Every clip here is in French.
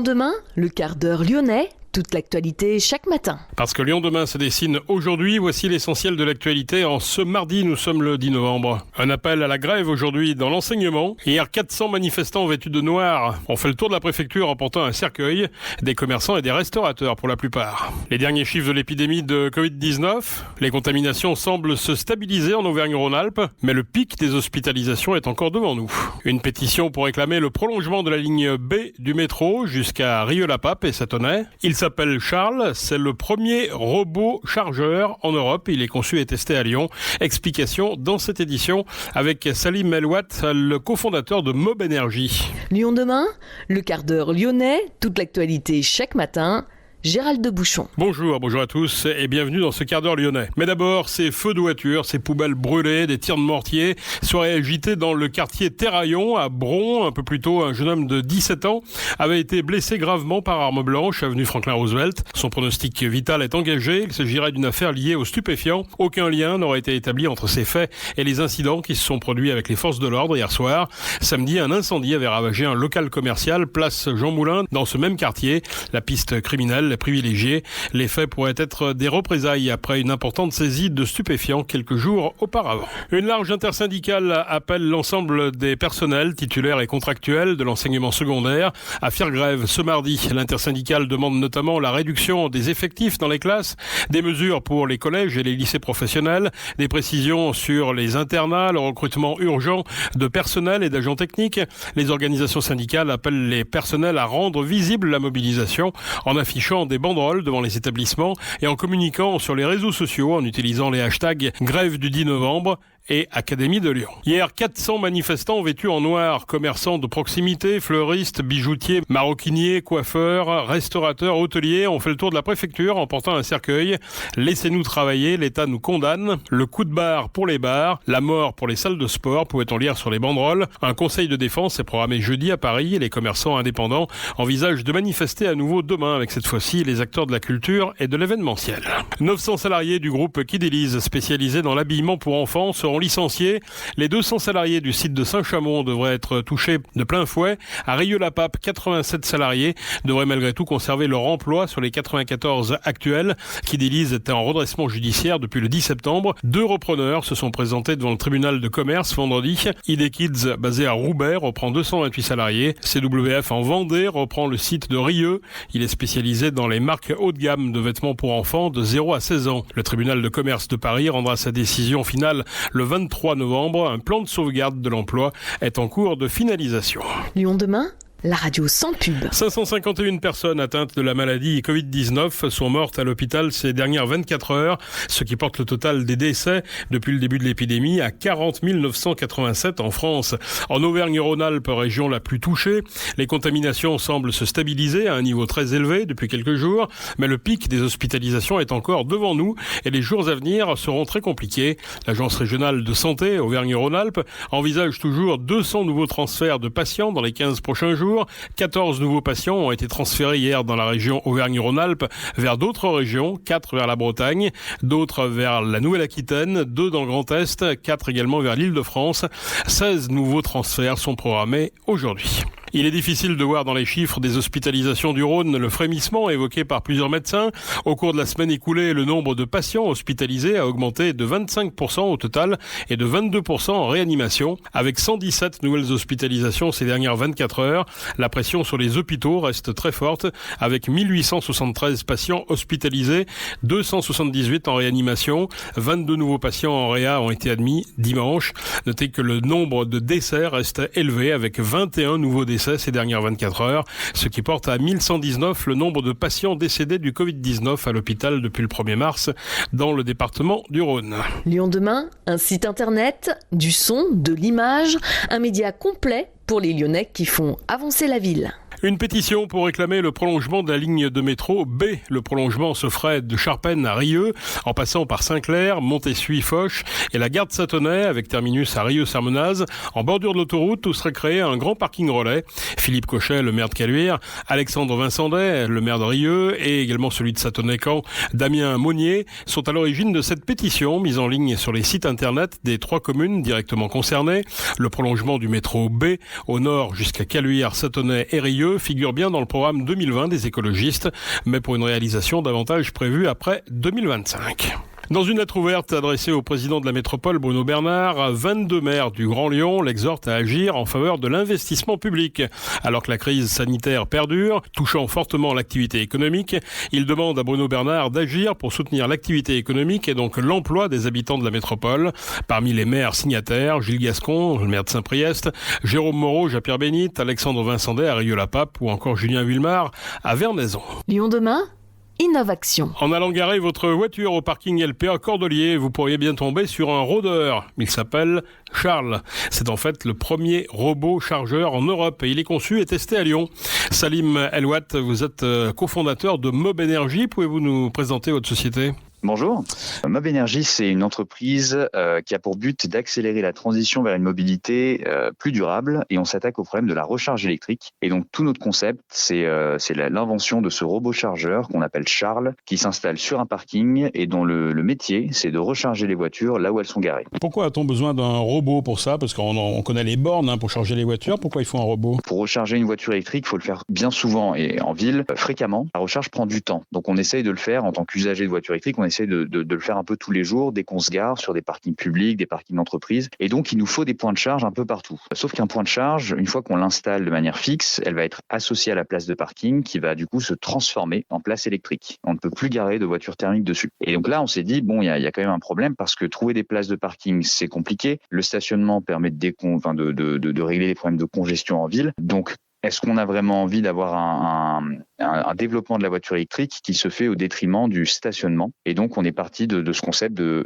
Lyon demain, le quart d'heure lyonnais, toute l'actualité chaque matin. Parce que Lyon demain se dessine aujourd'hui, voici l'essentiel de l'actualité. En ce mardi, nous sommes le 10 novembre. Un appel à la grève aujourd'hui dans l'enseignement. Hier, 400 manifestants vêtus de noir ont fait le tour de la préfecture en portant un cercueil. Des commerçants et des restaurateurs pour la plupart. Les derniers chiffres de l'épidémie de Covid-19. Les contaminations semblent se stabiliser en Auvergne-Rhône-Alpes, mais le pic des hospitalisations est encore devant nous. Une pétition pour réclamer le prolongement de la ligne B du métro jusqu'à Rieux-la-Pape et Sathonay. Il s'appelle Charles, c'est le premier robot chargeur en Europe. Il est conçu et testé à Lyon. Explication dans cette édition avec Salim Elouat, le cofondateur de Mob Energy. Lyon demain, le quart d'heure lyonnais, toute l'actualité chaque matin. Gérald de Bouchon. Bonjour à tous et bienvenue dans ce quart d'heure lyonnais. Mais d'abord, ces feux de voitures, ces poubelles brûlées, des tirs de mortier seraient agités dans le quartier Terraillon à Bron. Un peu plus tôt, un jeune homme de 17 ans avait été blessé gravement par arme blanche, avenue Franklin Roosevelt. Son pronostic vital est engagé. Il s'agirait d'une affaire liée aux stupéfiants. Aucun lien n'aurait été établi entre ces faits et les incidents qui se sont produits avec les forces de l'ordre hier soir. Samedi, un incendie avait ravagé un local commercial, place Jean Moulin, dans ce même quartier. La piste criminelle privilégiés. Les faits pourraient être des représailles après une importante saisie de stupéfiants quelques jours auparavant. Une large intersyndicale appelle l'ensemble des personnels titulaires et contractuels de l'enseignement secondaire à faire grève ce mardi. L'intersyndicale demande notamment la réduction des effectifs dans les classes, des mesures pour les collèges et les lycées professionnels, des précisions sur les internats, le recrutement urgent de personnel et d'agents techniques. Les organisations syndicales appellent les personnels à rendre visible la mobilisation en affichant des banderoles devant les établissements et en communiquant sur les réseaux sociaux en utilisant les hashtags grève du 10 novembre et Académie de Lyon. Hier, 400 manifestants vêtus en noir, commerçants de proximité, fleuristes, bijoutiers, maroquiniers, coiffeurs, restaurateurs, hôteliers ont fait le tour de la préfecture en portant un cercueil. Laissez-nous travailler, l'État nous condamne. Le coup de barre pour les bars, la mort pour les salles de sport, pouvait-on lire sur les banderoles. Un conseil de défense est programmé jeudi à Paris et les commerçants indépendants envisagent de manifester à nouveau demain avec cette fois-ci les acteurs de la culture et de l'événementiel. 900 salariés du groupe Kidélize, spécialisé dans l'habillement pour enfants, seront licenciés. Les 200 salariés du site de Saint-Chamond devraient être touchés de plein fouet. À Rieux-la-Pape, 87 salariés devraient malgré tout conserver leur emploi sur les 94 actuels. Kidélize était en redressement judiciaire depuis le 10 septembre. 2 repreneurs se sont présentés devant le tribunal de commerce vendredi. ID Kids, basé à Roubaix, reprend 228 salariés. CWF en Vendée reprend le site de Rieux. Il est spécialisé dans les marques haut de gamme de vêtements pour enfants de 0 à 16 ans. Le tribunal de commerce de Paris rendra sa décision finale le 23 novembre. Un plan de sauvegarde de l'emploi est en cours de finalisation. Lyon demain, la radio sans pub. 551 personnes atteintes de la maladie Covid-19 sont mortes à l'hôpital ces dernières 24 heures, ce qui porte le total des décès depuis le début de l'épidémie à 40 987 en France. En Auvergne-Rhône-Alpes, région la plus touchée, les contaminations semblent se stabiliser à un niveau très élevé depuis quelques jours, mais le pic des hospitalisations est encore devant nous et les jours à venir seront très compliqués. L'Agence régionale de santé Auvergne-Rhône-Alpes envisage toujours 200 nouveaux transferts de patients dans les 15 prochains jours. 14 nouveaux patients ont été transférés hier dans la région Auvergne-Rhône-Alpes vers d'autres régions, 4 vers la Bretagne, d'autres vers la Nouvelle-Aquitaine, 2 dans le Grand Est, 4 également vers l'Île-de-France. 16 nouveaux transferts sont programmés aujourd'hui. Il est difficile de voir dans les chiffres des hospitalisations du Rhône le frémissement évoqué par plusieurs médecins. Au cours de la semaine écoulée, le nombre de patients hospitalisés a augmenté de 25% au total et de 22% en réanimation. Avec 117 nouvelles hospitalisations ces dernières 24 heures, la pression sur les hôpitaux reste très forte avec 1873 patients hospitalisés, 278 en réanimation, 22 nouveaux patients en réa ont été admis dimanche. Notez que le nombre de décès reste élevé avec 21 nouveaux décès ces dernières 24 heures, ce qui porte à 1119 le nombre de patients décédés du Covid-19 à l'hôpital depuis le 1er mars dans le département du Rhône. Lyon demain, un site internet, du son, de l'image, un média complet pour les Lyonnais qui font avancer la ville. Une pétition pour réclamer le prolongement de la ligne de métro B. Le prolongement se ferait de Charpennes à Rieux, en passant par Saint-Clair, Montessuie, Foch et la gare de Sathonay, avec terminus à Rieux-Sermenaz. En bordure de l'autoroute, où serait créé un grand parking relais. Philippe Cochet, le maire de Caluire, Alexandre Vincendet, le maire de Rieux, et également celui de Sathonay-Camp, Damien Monnier, sont à l'origine de cette pétition mise en ligne sur les sites internet des 3 communes directement concernées. Le prolongement du métro B au nord jusqu'à Caluire, Sathonay et Rieux 2 figure bien dans le programme 2020 des écologistes, mais pour une réalisation davantage prévue après 2025. Dans une lettre ouverte adressée au président de la métropole, Bruno Bernard, 22 maires du Grand Lyon l'exhortent à agir en faveur de l'investissement public. Alors que la crise sanitaire perdure, touchant fortement l'activité économique, il demande à Bruno Bernard d'agir pour soutenir l'activité économique et donc l'emploi des habitants de la métropole. Parmi les maires signataires, Gilles Gascon, le maire de Saint-Priest, Jérôme Moreau, Japierre-Bénite, Alexandre Vincendet à Rieux-la-Pape ou encore Julien Villemard à Vernaison. Lyon demain, Innovaction. En allant garer votre voiture au parking LPA Cordelier, vous pourriez bien tomber sur un rôdeur. Il s'appelle Charles. C'est en fait le premier robot chargeur en Europe et il est conçu et testé à Lyon. Salim Elouat, vous êtes cofondateur de Mob Energy. Pouvez-vous nous présenter votre société ? Bonjour. Mob Energy, c'est une entreprise qui a pour but d'accélérer la transition vers une mobilité plus durable et on s'attaque au problème de la recharge électrique. Et donc tout notre concept, c'est l'invention de ce robot chargeur qu'on appelle Charles, qui s'installe sur un parking et dont le métier, c'est de recharger les voitures là où elles sont garées. Pourquoi a-t-on besoin d'un robot pour ça ? Parce qu'on connaît les bornes pour charger les voitures. Pourquoi il faut un robot ? Pour recharger une voiture électrique, il faut le faire bien souvent et en ville, fréquemment. La recharge prend du temps. Donc on essaye de le faire en tant qu'usager de voiture électrique, on essaie de le faire un peu tous les jours dès qu'on se gare sur des parkings publics, des parkings d'entreprise. Et donc, il nous faut des points de charge un peu partout. Sauf qu'un point de charge, une fois qu'on l'installe de manière fixe, elle va être associée à la place de parking qui va du coup se transformer en place électrique. On ne peut plus garer de voitures thermiques dessus. Et donc là, on s'est dit, bon, il y a quand même un problème parce que trouver des places de parking, c'est compliqué. Le stationnement permet de régler les problèmes de congestion en ville. Donc, est-ce qu'on a vraiment envie d'avoir un développement de la voiture électrique qui se fait au détriment du stationnement ? Et donc, on est parti de ce concept de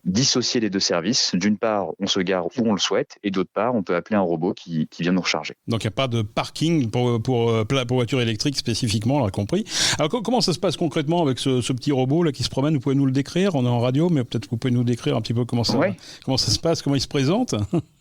dissocier les deux services. D'une part, on se gare où on le souhaite, et d'autre part, on peut appeler un robot qui vient nous recharger. Donc, il n'y a pas de parking pour voiture électrique spécifiquement, on l'a compris. Alors, comment ça se passe concrètement avec ce petit robot là qui se promène ? Vous pouvez nous le décrire ? On est en radio, mais peut-être que vous pouvez nous décrire un petit peu comment ça se passe, comment il se présente ?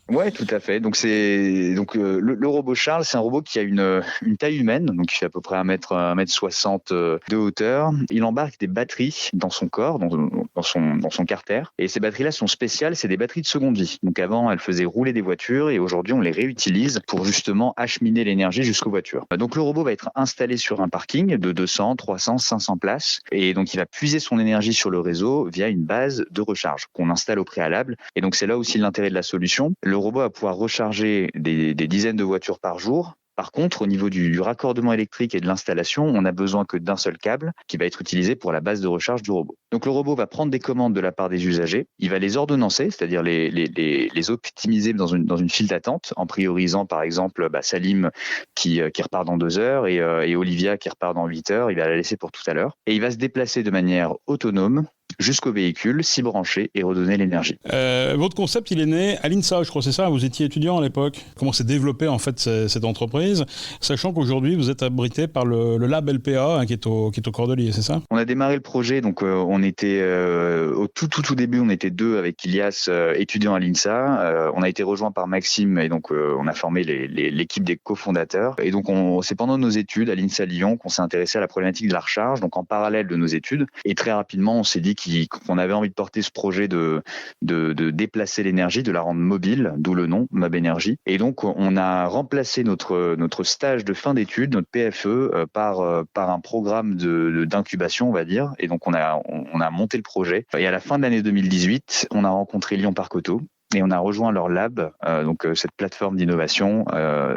Ouais, tout à fait. Donc le robot Charles, c'est un robot qui a une taille humaine, donc il fait à peu près 1m60 de hauteur. Il embarque des batteries dans son corps, dans son carter. Et ces batteries-là sont spéciales, c'est des batteries de seconde vie. Donc avant, elles faisaient rouler des voitures et aujourd'hui, on les réutilise pour justement acheminer l'énergie jusqu'aux voitures. Donc le robot va être installé sur un parking de 200, 300, 500 places et donc il va puiser son énergie sur le réseau via une base de recharge qu'on installe au préalable. Et donc c'est là aussi l'intérêt de la solution. Le robot va pouvoir recharger des dizaines de voitures par jour. Par contre, au niveau du raccordement électrique et de l'installation, on n'a besoin que d'un seul câble qui va être utilisé pour la base de recharge du robot. Donc le robot va prendre des commandes de la part des usagers, il va les ordonnancer, c'est-à-dire les optimiser dans une file d'attente, en priorisant par exemple Salim qui repart dans 2 heures et Olivia qui repart dans 8 heures, il va la laisser pour tout à l'heure. Et il va se déplacer de manière autonome jusqu'au véhicule, s'y brancher et redonner l'énergie. Votre concept, il est né à l'INSA, je crois, c'est ça ? Vous étiez étudiant à l'époque. Comment s'est développée en fait cette entreprise, sachant qu'aujourd'hui vous êtes abrité par le lab LPA qui est au Cordelier, c'est ça ? On a démarré le projet, donc on était au tout début, on était 2 avec Ilias, étudiants à l'INSA. On a été rejoint par Maxime et donc on a formé l'équipe des cofondateurs. Et donc c'est pendant nos études à l'INSA Lyon qu'on s'est intéressé à la problématique de la recharge, donc en parallèle de nos études. Et très rapidement, on s'est dit qu'on avait envie de porter ce projet de déplacer l'énergie, de la rendre mobile, d'où le nom Mob Energy. Et donc on a remplacé notre stage de fin d'études, notre PFE, par un programme d'incubation, on va dire. Et donc on a monté le projet. Et à la fin de l'année 2018, on a rencontré Lyon Parc Auto. Et on a rejoint leur lab, cette plateforme d'innovation,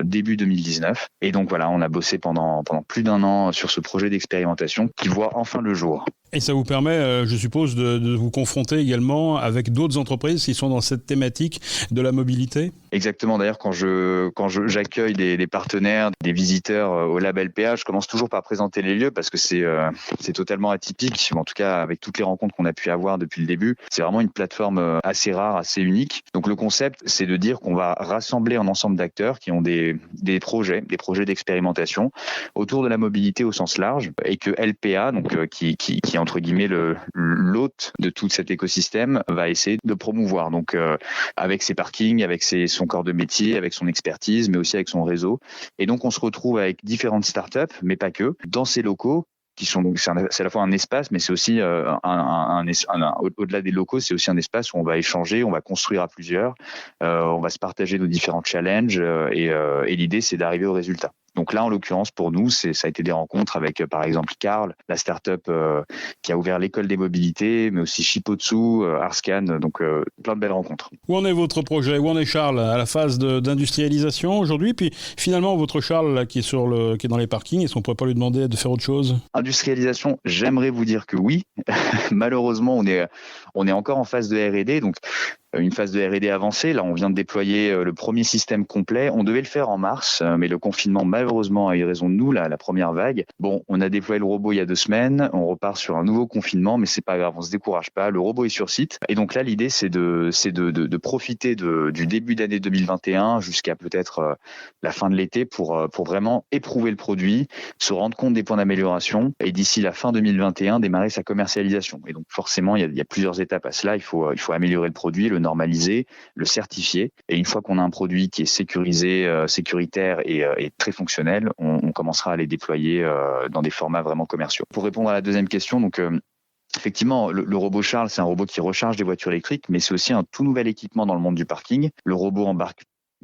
début 2019. Et donc voilà, on a bossé pendant plus d'1 an sur ce projet d'expérimentation qui voit enfin le jour. Et ça vous permet, je suppose, de vous confronter également avec d'autres entreprises qui sont dans cette thématique de la mobilité ? Exactement. D'ailleurs, quand j'accueille des partenaires, des visiteurs au Lab LPA, je commence toujours par présenter les lieux parce que c'est totalement atypique. En tout cas, avec toutes les rencontres qu'on a pu avoir depuis le début, c'est vraiment une plateforme assez rare, assez unique. Donc le concept, c'est de dire qu'on va rassembler un ensemble d'acteurs qui ont des projets d'expérimentation autour de la mobilité au sens large et que LPA, donc qui est entre guillemets l'hôte de tout cet écosystème, va essayer de promouvoir. Donc avec ses parkings, avec son corps de métier, avec son expertise, mais aussi avec son réseau. Et donc on se retrouve avec différentes startups, mais pas que, dans ces locaux qui sont donc c'est à la fois un espace, mais c'est aussi au-delà des locaux, c'est aussi un espace où on va échanger, on va construire à plusieurs, on va se partager nos différents challenges et l'idée c'est d'arriver au résultat. Donc là, en l'occurrence, pour nous, ça a été des rencontres avec, par exemple, Carl, la start-up qui a ouvert l'école des mobilités, mais aussi Shipotsu, Arscan, donc plein de belles rencontres. Où en est votre projet? Où en est Charles à la phase d'industrialisation aujourd'hui? Puis finalement, votre Charles là, qui est dans les parkings, est-ce qu'on ne pourrait pas lui demander de faire autre chose? Industrialisation, j'aimerais vous dire que oui. Malheureusement, on est encore en phase de R&D, donc une phase de R&D avancée. Là, on vient de déployer le premier système complet. On devait le faire en mars, mais le confinement, malheureusement, a eu raison de nous, la première vague. Bon, on a déployé le robot il y a 2 semaines. On repart sur un nouveau confinement, mais c'est pas grave, on se décourage pas. Le robot est sur site. Et donc là, l'idée, c'est de profiter du début d'année 2021 jusqu'à peut-être la fin de l'été pour vraiment éprouver le produit, se rendre compte des points d'amélioration et d'ici la fin 2021, démarrer sa commercialisation. Et donc, forcément, il y a plusieurs étapes à cela. Il faut améliorer le produit, le normaliser, le certifier. Et une fois qu'on a un produit qui est sécurisé, sécuritaire et très fonctionnel, on commencera à les déployer dans des formats vraiment commerciaux. Pour répondre à la deuxième question, donc effectivement, le robot Charles, c'est un robot qui recharge des voitures électriques, mais c'est aussi un tout nouvel équipement dans le monde du parking. Le robot embarque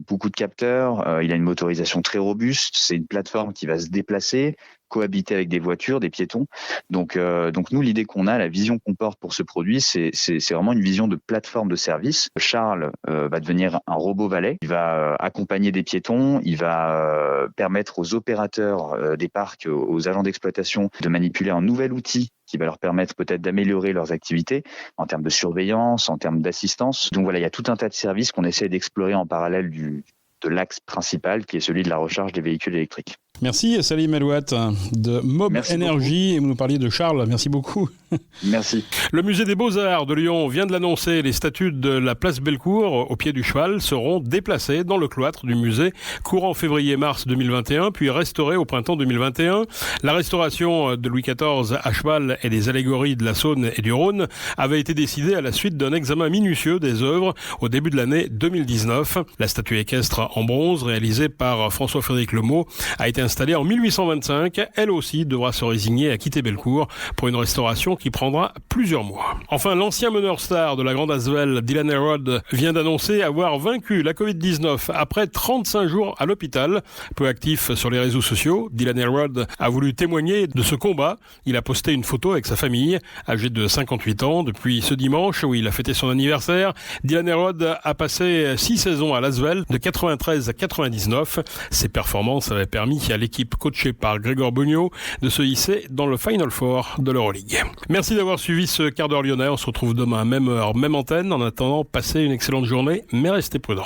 beaucoup de capteurs, il a une motorisation très robuste, c'est une plateforme qui va se déplacer, cohabiter avec des voitures, des piétons. Donc nous, l'idée qu'on a, la vision qu'on porte pour ce produit, c'est vraiment une vision de plateforme de service. Charles va devenir un robot valet. Il va accompagner des piétons. Il va permettre aux opérateurs des parcs, aux agents d'exploitation, de manipuler un nouvel outil qui va leur permettre peut-être d'améliorer leurs activités en termes de surveillance, en termes d'assistance. Donc voilà, il y a tout un tas de services qu'on essaie d'explorer en parallèle de l'axe principal qui est celui de la recharge des véhicules électriques. Merci Salim Elouat de Mob Energy, et vous nous parliez de Charles, merci beaucoup. Merci. Le musée des Beaux-Arts de Lyon vient de l'annoncer, les statues de la place Bellecour au pied du cheval seront déplacées dans le cloître du musée courant février-mars 2021 puis restaurées au printemps 2021. La restauration de Louis XIV à cheval et des allégories de la Saône et du Rhône avait été décidée à la suite d'un examen minutieux des œuvres au début de l'année 2019. La statue équestre en bronze réalisée par François-Frédéric Lemot a été installée en 1825. Elle aussi devra se résigner à quitter Bellecour pour une restauration qui prendra plusieurs mois. Enfin, l'ancien meneur star de la Grande Asvel, Dylan Herod, vient d'annoncer avoir vaincu la Covid-19 après 35 jours à l'hôpital. Peu actif sur les réseaux sociaux, Dylan Herod a voulu témoigner de ce combat. Il a posté une photo avec sa famille, âgée de 58 ans. Depuis ce dimanche où il a fêté son anniversaire, Dylan Herod a passé 6 saisons à l'Asvel, de 93 à 99. Ses performances avaient permis à l'équipe coachée par Grégoire Beugnot de se hisser dans le Final Four de l'Euroleague. Merci d'avoir suivi ce quart d'heure lyonnais. On se retrouve demain, même heure, même antenne. En attendant, passez une excellente journée, mais restez prudents.